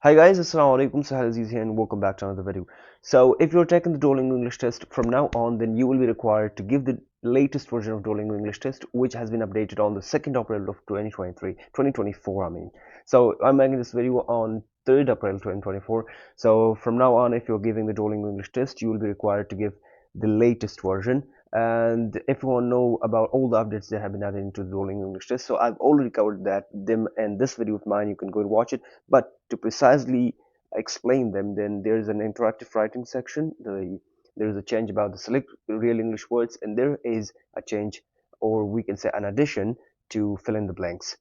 Hi guys, Assalamu alaikum, Sahel Aziz here and welcome back to another video. So if you're taking the Duolingo English test from now on, then you will be required to give the latest version of Duolingo English test, which has been updated on the 2nd April of 2024 I mean. So I'm making this video on 3rd April 2024. So from now on, if you're giving the Duolingo English test, you will be required to give the latest version. And if you want to know about all the updates that have been added into the Duolingo English test, so I've already covered them in this video of mine. You can go and watch it. But to precisely explain them, then there is an interactive writing section. There is a change about the select real English words, and there is a change, or we can say an addition, to fill in the blanks.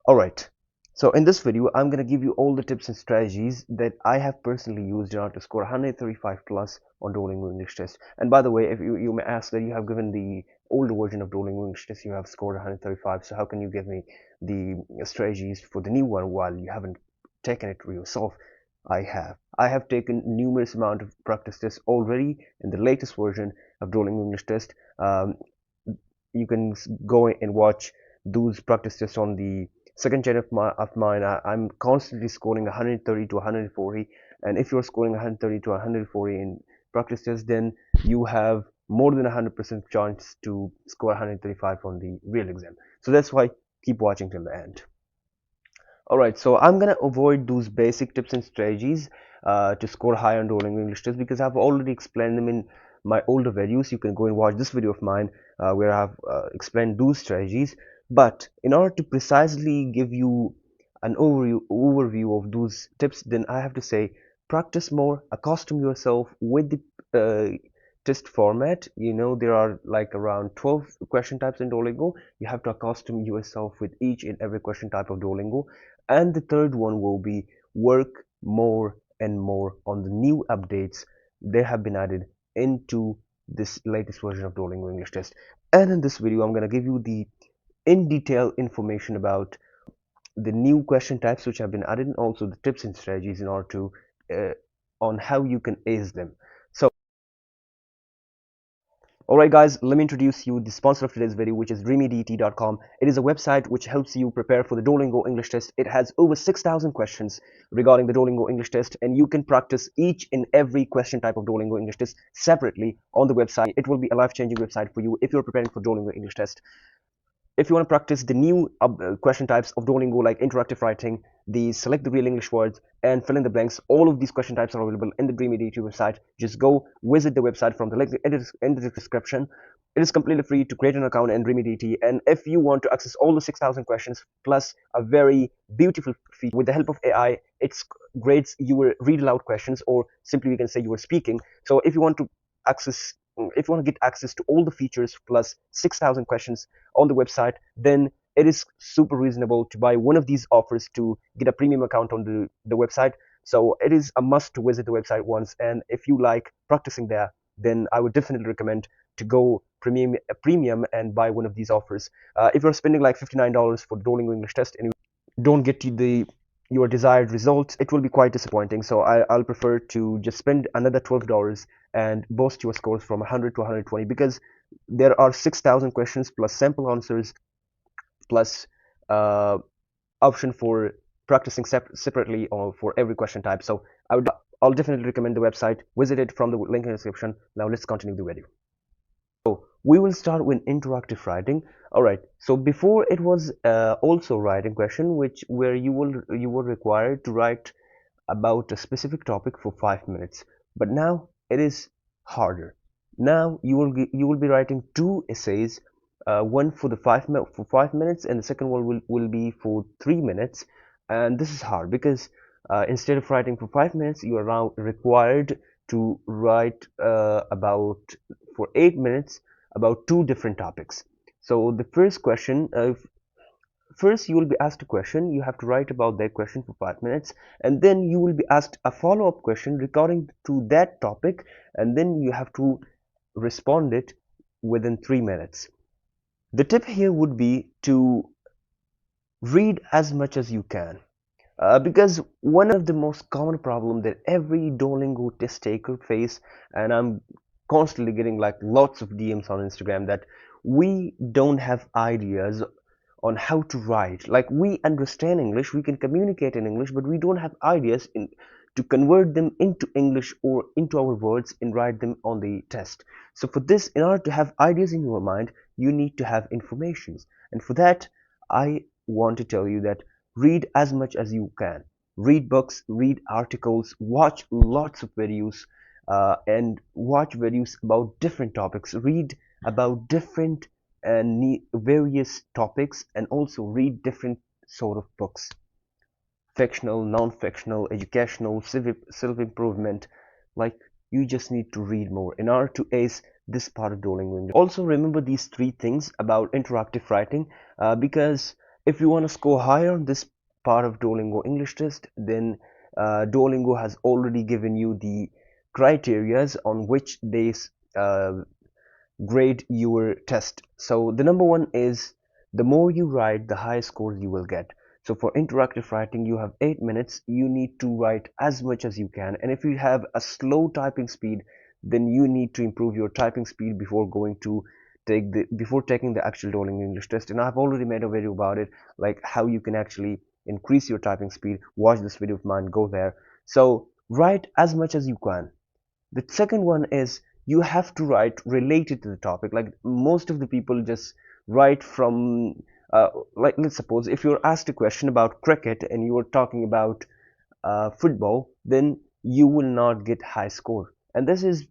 Alright, so in this video, I'm going to give you all the tips and strategies that I have personally used in order to score 135 plus on Duolingo English test. And by the way, if you may ask that you have given the older version of Duolingo English test, you have scored 135, so how can you give me the strategies for the new one while you haven't taken it for yourself? I have taken numerous amount of practice tests already in the latest version of Duolingo English test. You can go and watch those practice tests on the second channel of mine. I'm constantly scoring 130 to 140, and if you're scoring 130 to 140 in practice tests, then you have more than 100% chance to score 135 on the real exam. So that's why keep watching till the end. Alright, so I'm gonna avoid those basic tips and strategies to score high on Duolingo English test because I've already explained them in my older videos. You can go and watch this video of mine where I've explained those strategies. But in order to precisely give you an overview of those tips, then I have to say practice more, accustom yourself with the test format. You know, there are like around 12 question types in Duolingo. You have to accustom yourself with each and every question type of Duolingo. And the third one will be work more and more on the new updates they have been added into this latest version of Duolingo English test. And in this video, I'm going to give you the in detail information about the new question types which have been added and also the tips and strategies in order to on how you can ace them. So alright guys, let me introduce you the sponsor of today's video, which is dreamydt.com. It is a website which helps you prepare for the Duolingo English test. It has over 6,000 questions regarding the Duolingo English test, and you can practice each and every question type of Duolingo English test separately on the website. It will be a life-changing website for you if you're preparing for Duolingo English test. If you want to practice the new question types of Duolingo like interactive writing, the select the real English words, and fill in the blanks, all of these question types are available in the DreamyDT website. Just go visit the website from the link in the description. It is completely free to create an account in DreamyDT, and if you want to access all the 6,000 questions plus a very beautiful feature with the help of AI, it grades your read aloud questions, or simply we can say you are speaking. So if you want to access if you want to get access to all the features plus 6,000 questions on the website, then it is super reasonable to buy one of these offers to get a premium account on the website. So it is a must to visit the website once, and if you like practicing there, then I would definitely recommend to go premium and buy one of these offers. If you're spending like $59 for the Duolingo English test and you don't get your desired results, it will be quite disappointing. So I'll prefer to just spend another $12 and boost your scores from 100 to 120, because there are 6,000 questions plus sample answers plus option for practicing separately or for every question type. So I'll definitely recommend the website. Visit it from the link in the description. Now let's continue the video. So we will start with interactive writing. All right, so before it was also writing question where you were required to write about a specific topic for 5 minutes, but now it is harder. Now you will be writing two essays, one for the 5 minutes, and the second one will be for 3 minutes. And this is hard because instead of writing for 5 minutes, you are now required to write about for 8 minutes about two different topics. So the first question, first you will be asked a question, you have to write about that question for 5 minutes, and then you will be asked a follow-up question regarding to that topic, and then you have to respond it within 3 minutes. The tip here would be to read as much as you can. Because one of the most common problem that every Duolingo test taker face, and I'm constantly getting like lots of DMs on Instagram, that we don't have ideas on how to write. Like, we understand English, we can communicate in English, but we don't have ideas to convert them into English or into our words and write them on the test. So for this, in order to have ideas in your mind, you need to have informations. And for that, I want to tell you that read as much as you can. Read books, read articles, watch lots of videos, and watch videos about different topics. Read about different and various topics, and also read different sort of books: fictional, non-fictional, educational, self-improvement. Like, you just need to read more in order to ace this part of Duolingo English. Also remember these three things about interactive writing, because if you want to score higher on this part of Duolingo English test, then Duolingo has already given you the criterias on which they uh, grade your test. So the number one is, the more you write, the higher scores you will get. So for interactive writing, you have 8 minutes. You need to write as much as you can. And if you have a slow typing speed, then you need to improve your typing speed before going to before taking the actual Duolingo English test. And I've already made a video about it, like how you can actually increase your typing speed. Watch this video of mine, go there. So write as much as you can. The second one is, you have to write related to the topic. Like, most of the people just write from, like, let's suppose if you're asked a question about cricket and you are talking about football, then you will not get high score. And this is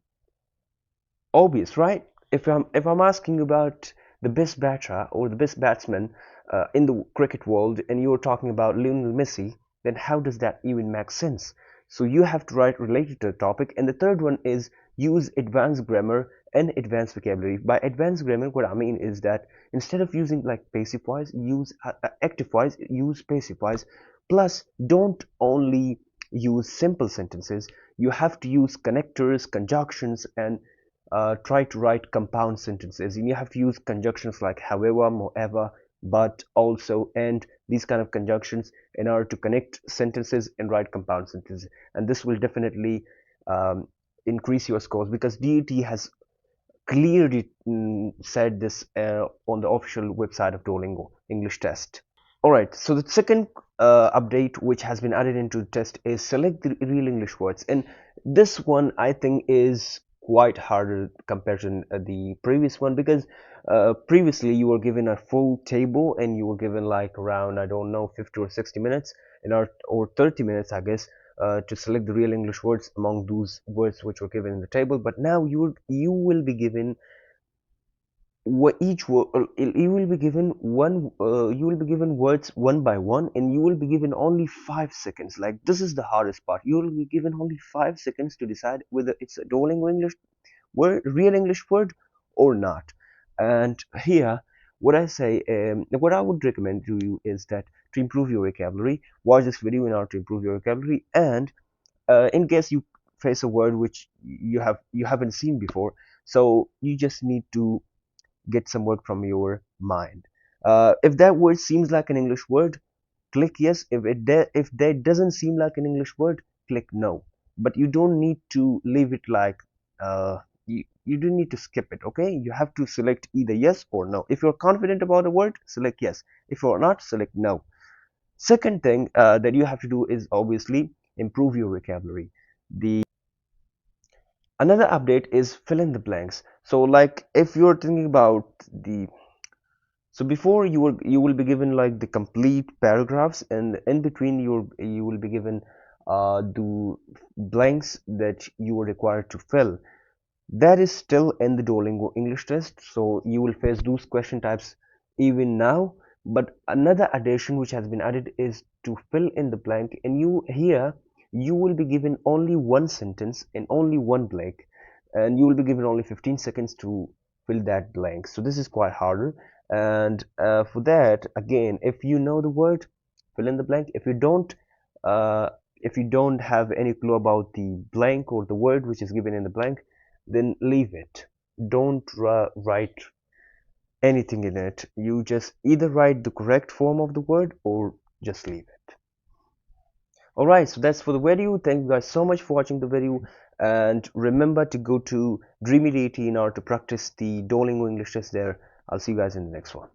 obvious, right? If I'm asking about the best batter or the best batsman in the cricket world, and you're talking about Lionel Messi, then how does that even make sense? So you have to write related to the topic. And the third one is, use advanced grammar and advanced vocabulary. By advanced grammar, what I mean is that instead of using like passive voice, use active voice, use passive voice. Plus, don't only use simple sentences. You have to use connectors, conjunctions, and try to write compound sentences. And you have to use conjunctions like however, moreover, but, also, and, these kind of conjunctions in order to connect sentences and write compound sentences. And this will definitely increase your scores, because DET has clearly said this on the official website of Duolingo English test. Alright, so the second update which has been added into the test is select the real English words. And this one, I think, is quite harder compared to the previous one, because previously you were given a full table and you were given like around, I don't know, 50 or 60 minutes or 30 minutes, I guess, to select the real English words among those words which were given in the table. But now you will be given each word. You will be given you will be given words one by one, and you will be given only 5 seconds. Like, this is the hardest part. You will be given only 5 seconds to decide whether it's a Duolingo English word, real English word, or not. And here, what I would recommend to you is that, to improve your vocabulary, watch this video in order to improve your vocabulary. And in case you face a word which you haven't seen before, so you just need to get some work from your mind. If that word seems like an English word, click yes. If that doesn't seem like an English word, click no. But you don't need to leave it like you don't need to skip it. Okay, you have to select either yes or no. If you're confident about a word, select yes. If you're not, select no. Second thing that you have to do is obviously improve your vocabulary. The Another update is fill in the blanks. So, like, if you're thinking about the so before, you will be given like the complete paragraphs, and in between you will be given the blanks that you are required to fill. That is still in the Duolingo English test, so you will face those question types even now. But another addition which has been added is to fill in the blank, and you will be given only one sentence and only one blank, and you will be given only 15 seconds to fill that blank. So this is quite harder. And for that, again, if you know the word, fill in the blank. Uh, if you don't have any clue about the blank or the word which is given in the blank, then leave it. Don't write anything in it. You just either write the correct form of the word or just leave it. Alright, so that's for the video. Thank you guys so much for watching the video, and remember to go to Dreamy Deity in order to practice the Duolingo English test there. I'll see you guys in the next one.